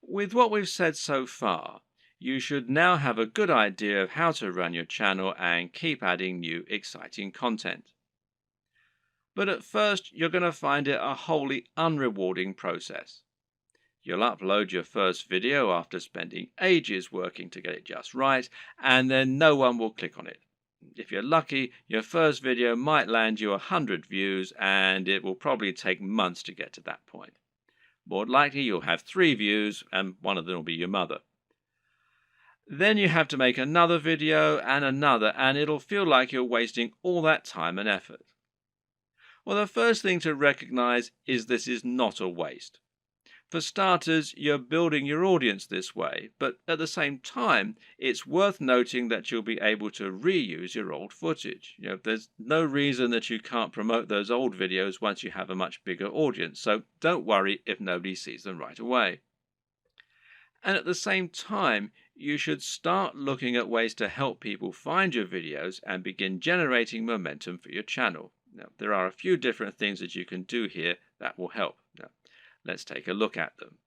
With what we've said so far, you should now have a good idea of how to run your channel and keep adding new exciting content. But at first, you're going to find it a wholly unrewarding process. You'll upload your first video after spending ages working to get it just right, and then no one will click on it. If you're lucky, your first video might land you 100 views, and it will probably take months to get to that point. More likely, you'll have 3 views, and one of them will be your mother. Then you have to make another video and another, and it'll feel like you're wasting all that time and effort. Well, the first thing to recognize is this is not a waste. For starters, you're building your audience this way, but at the same time, it's worth noting that you'll be able to reuse your old footage. There's no reason that you can't promote those old videos once you have a much bigger audience, so don't worry if nobody sees them right away. And at the same time, you should start looking at ways to help people find your videos and begin generating momentum for your channel. Now, there are a few different things that you can do here that will help. Now, let's take a look at them.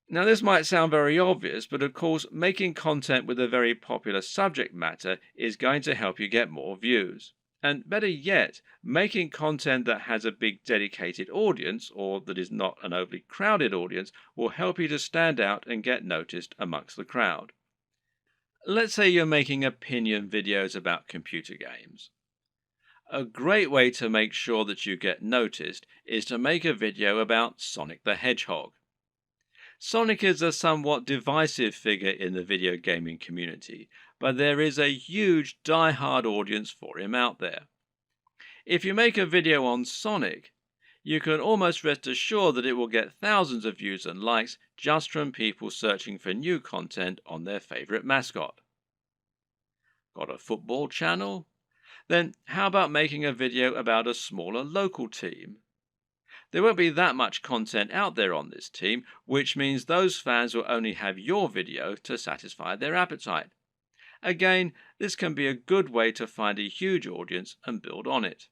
Now, this might sound very obvious, but of course, making content with a very popular subject matter is going to help you get more views. And better yet, making content that has a big dedicated audience, or that is not an overly crowded audience, will help you to stand out and get noticed amongst the crowd. Let's say you're making opinion videos about computer games. A great way to make sure that you get noticed is to make a video about Sonic the Hedgehog. Sonic is a somewhat divisive figure in the video gaming community, but there is a huge die-hard audience for him out there. If you make a video on Sonic, you can almost rest assured that it will get thousands of views and likes just from people searching for new content on their favorite mascot. Got a football channel? Then how about making a video about a smaller local team? There won't be that much content out there on this team, which means those fans will only have your video to satisfy their appetite. Again, this can be a good way to find a huge audience and build on it.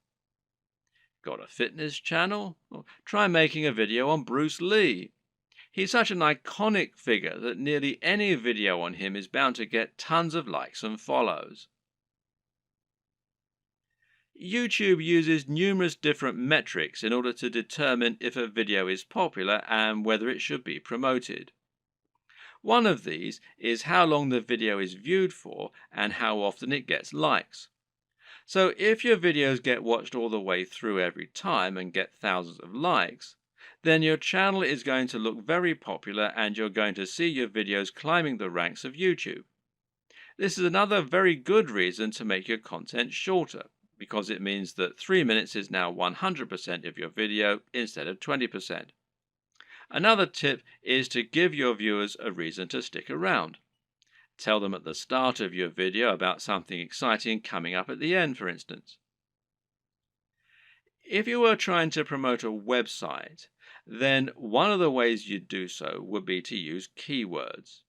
Got a fitness channel? Well, try making a video on Bruce Lee. He's such an iconic figure that nearly any video on him is bound to get tons of likes and follows. YouTube uses numerous different metrics in order to determine if a video is popular and whether it should be promoted. One of these is how long the video is viewed for and how often it gets likes. So if your videos get watched all the way through every time and get thousands of likes, then your channel is going to look very popular and you're going to see your videos climbing the ranks of YouTube. This is another very good reason to make your content shorter, because it means that 3 minutes is now 100% of your video instead of 20%. Another tip is to give your viewers a reason to stick around. Tell them at the start of your video about something exciting coming up at the end, for instance. If you were trying to promote a website, then one of the ways you'd do so would be to use keywords.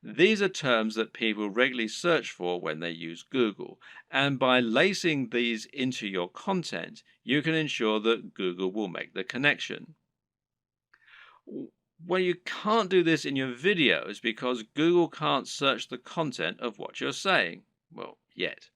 These are terms that people regularly search for when they use Google, and by lacing these into your content, you can ensure that Google will make the connection. Well, you can't do this in your videos because Google can't search the content of what you're saying. Well, yet.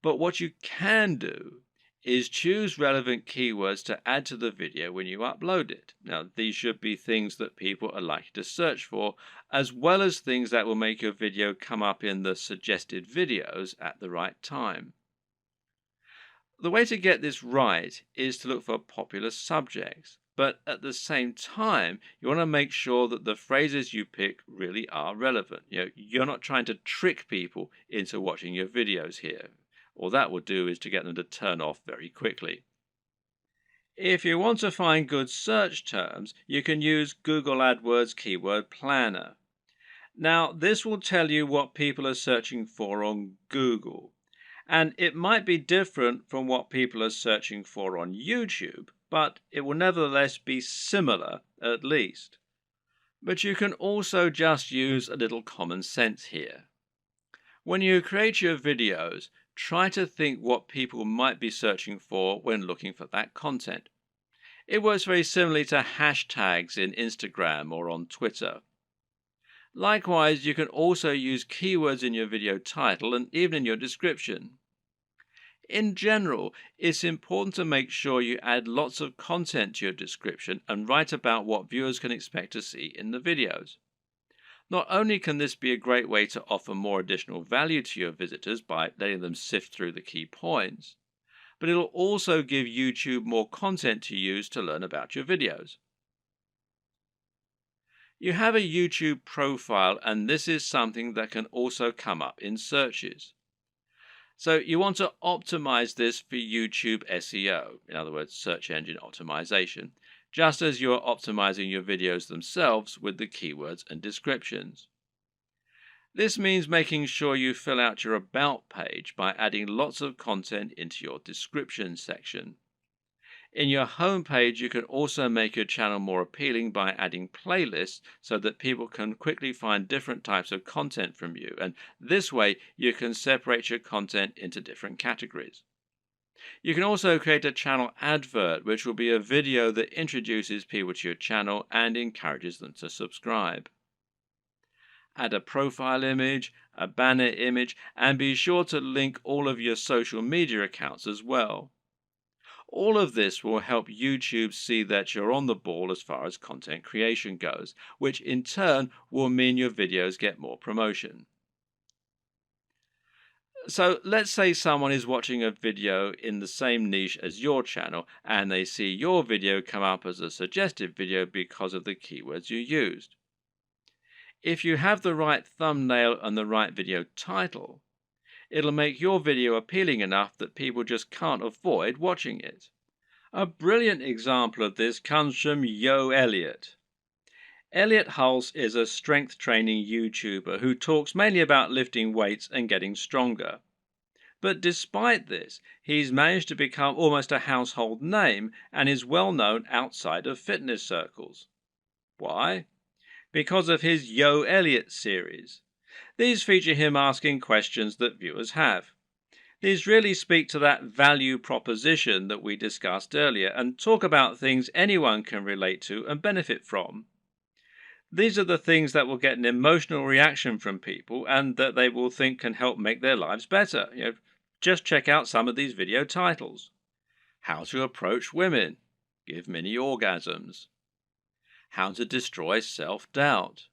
But what you can do is choose relevant keywords to add to the video when you upload it. Now, these should be things that people are likely to search for, as well as things that will make your video come up in the suggested videos at the right time. The way to get this right is to look for popular subjects, but at the same time, you want to make sure that the phrases you pick really are relevant. You're not trying to trick people into watching your videos here. All that will do is to get them to turn off very quickly. If you want to find good search terms, you can use Google AdWords Keyword Planner. Now, this will tell you what people are searching for on Google, and it might be different from what people are searching for on YouTube, but it will nevertheless be similar at least. But you can also just use a little common sense here. When you create your videos, try to think what people might be searching for when looking for that content. It works very similarly to hashtags in Instagram or on Twitter. Likewise, you can also use keywords in your video title and even in your description. In general, it's important to make sure you add lots of content to your description and write about what viewers can expect to see in the videos. Not only can this be a great way to offer more additional value to your visitors by letting them sift through the key points, but it'll also give YouTube more content to use to learn about your videos. You have a YouTube profile, and this is something that can also come up in searches. So you want to optimize this for YouTube SEO, in other words, search engine optimization, just as you're optimizing your videos themselves with the keywords and descriptions. This means making sure you fill out your About page by adding lots of content into your description section. In your home page, you can also make your channel more appealing by adding playlists so that people can quickly find different types of content from you, and this way you can separate your content into different categories. You can also create a channel advert, which will be a video that introduces people to your channel and encourages them to subscribe. Add a profile image, a banner image, and be sure to link all of your social media accounts as well. All of this will help YouTube see that you're on the ball as far as content creation goes, which in turn will mean your videos get more promotion. So let's say someone is watching a video in the same niche as your channel and they see your video come up as a suggested video because of the keywords you used. If you have the right thumbnail and the right video title, it'll make your video appealing enough that people just can't avoid watching it. A brilliant example of this comes from Yo Elliott. Elliott Hulse is a strength training YouTuber who talks mainly about lifting weights and getting stronger. But despite this, he's managed to become almost a household name and is well known outside of fitness circles. Why? Because of his Yo Elliott series. These feature him asking questions that viewers have. These really speak to that value proposition that we discussed earlier and talk about things anyone can relate to and benefit from. These are the things that will get an emotional reaction from people and that they will think can help make their lives better. Just check out some of these video titles. How to approach women. Give mini orgasms. How to destroy self-doubt.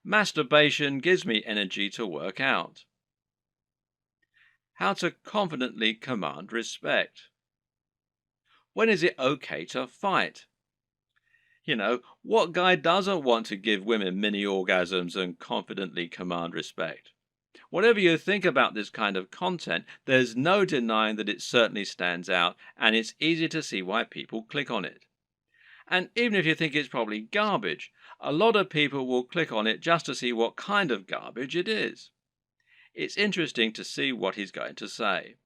Masturbation gives me energy to work out. How to confidently command respect. When is it okay to fight? What guy doesn't want to give women mini orgasms and confidently command respect? Whatever you think about this kind of content, there's no denying that it certainly stands out, and it's easy to see why people click on it. And even if you think it's probably garbage, a lot of people will click on it just to see what kind of garbage it is. It's interesting to see what he's going to say.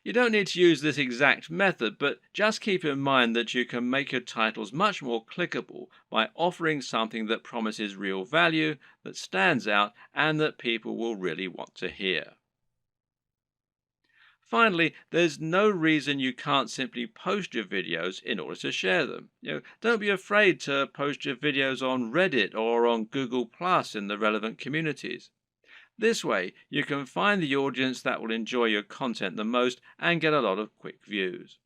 You don't need to use this exact method, but just keep in mind that you can make your titles much more clickable by offering something that promises real value, that stands out, and that people will really want to hear. Finally, there's no reason you can't simply post your videos in order to share them. Don't be afraid to post your videos on Reddit or on Google Plus in the relevant communities. This way, you can find the audience that will enjoy your content the most and get a lot of quick views.